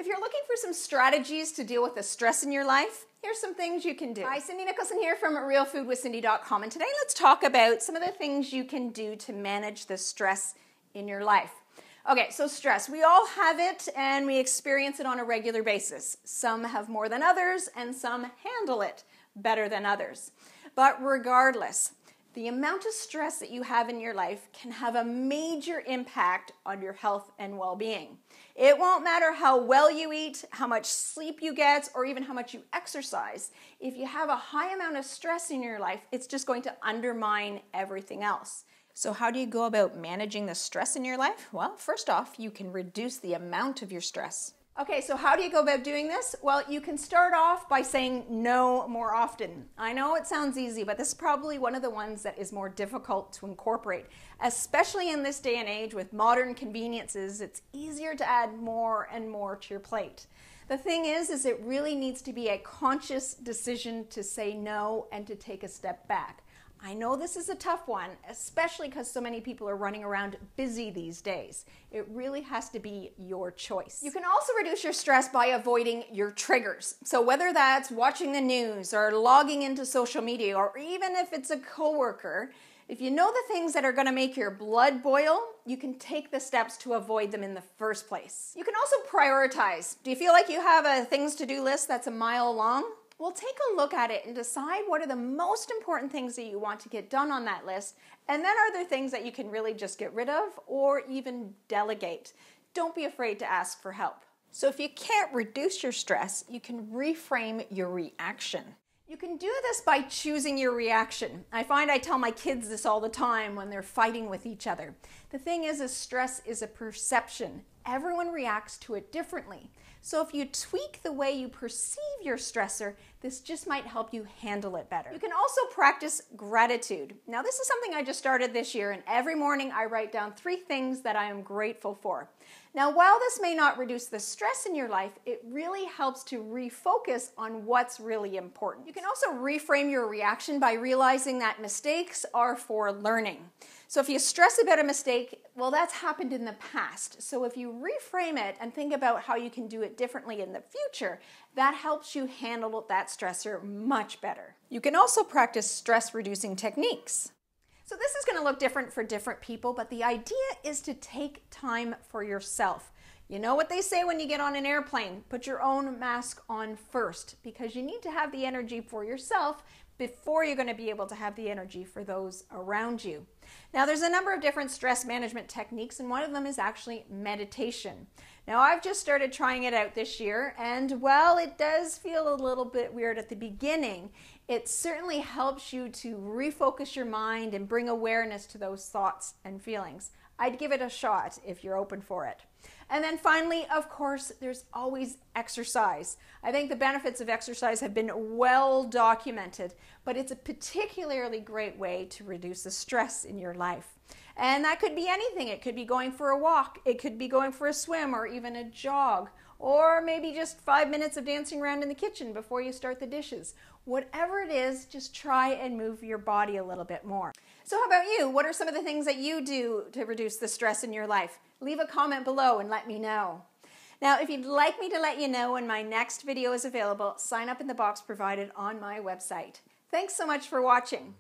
If you're looking for some strategies to deal with the stress in your life, here's some things you can do. Hi, Cindy Nicholson here from realfoodwithcindy.com, and today let's talk about some of the things you can do to manage the stress in your life. Okay, so stress, we all have it and we experience it on a regular basis. Some have more than others and some handle it better than others. But regardless, the amount of stress that you have in your life can have a major impact on your health and well-being. It won't matter how well you eat, how much sleep you get, or even how much you exercise. If you have a high amount of stress in your life, it's just going to undermine everything else. So how do you go about managing the stress in your life? Well, first off, you can reduce the amount of your stress. Okay, so how do you go about doing this? Well, you can start off by saying no more often. I know it sounds easy, but this is probably one of the ones that is more difficult to incorporate. Especially in this day and age with modern conveniences, it's easier to add more and more to your plate. The thing is it really needs to be a conscious decision to say no and to take a step back. I know this is a tough one, especially because so many people are running around busy these days. It really has to be your choice. You can also reduce your stress by avoiding your triggers. So whether that's watching the news or logging into social media, or even if it's a coworker, if you know the things that are going to make your blood boil, you can take the steps to avoid them in the first place. You can also prioritize. Do you feel like you have a things to do list that's a mile long? Well, take a look at it and decide what are the most important things that you want to get done on that list, and then are there things that you can really just get rid of or even delegate. Don't be afraid to ask for help. So if you can't reduce your stress, you can reframe your reaction. You can do this by choosing your reaction. I find I tell my kids this all the time when they're fighting with each other. The thing is stress is a perception. Everyone reacts to it differently. So if you tweak the way you perceive your stressor, this just might help you handle it better. You can also practice gratitude. Now this is something I just started this year, and every morning I write down 3 things that I am grateful for. Now while this may not reduce the stress in your life, it really helps to refocus on what's really important. You can also reframe your reaction by realizing that mistakes are for learning. So if you stress about a mistake, well, that's happened in the past. So if you reframe it and think about how you can do it differently in the future, that helps you handle that stressor much better. You can also practice stress-reducing techniques. So this is going to look different for different people, but the idea is to take time for yourself. You know what they say when you get on an airplane? Put your own mask on first, because you need to have the energy for yourself before you're going to be able to have the energy for those around you. Now there's a number of different stress management techniques, and one of them is actually meditation. Now I've just started trying it out this year, and while it does feel a little bit weird at the beginning, it certainly helps you to refocus your mind and bring awareness to those thoughts and feelings. I'd give it a shot if you're open for it. And then finally, of course, there's always exercise. I think the benefits of exercise have been well documented, but it's a particularly great way to reduce the stress in your life. And that could be anything. It could be going for a walk, it could be going for a swim, or even a jog, or maybe just 5 minutes of dancing around in the kitchen before you start the dishes. Whatever it is, just try and move your body a little bit more. So how about you? What are some of the things that you do to reduce the stress in your life? Leave a comment below and let me know. Now, if you'd like me to let you know when my next video is available, sign up in the box provided on my website. Thanks so much for watching.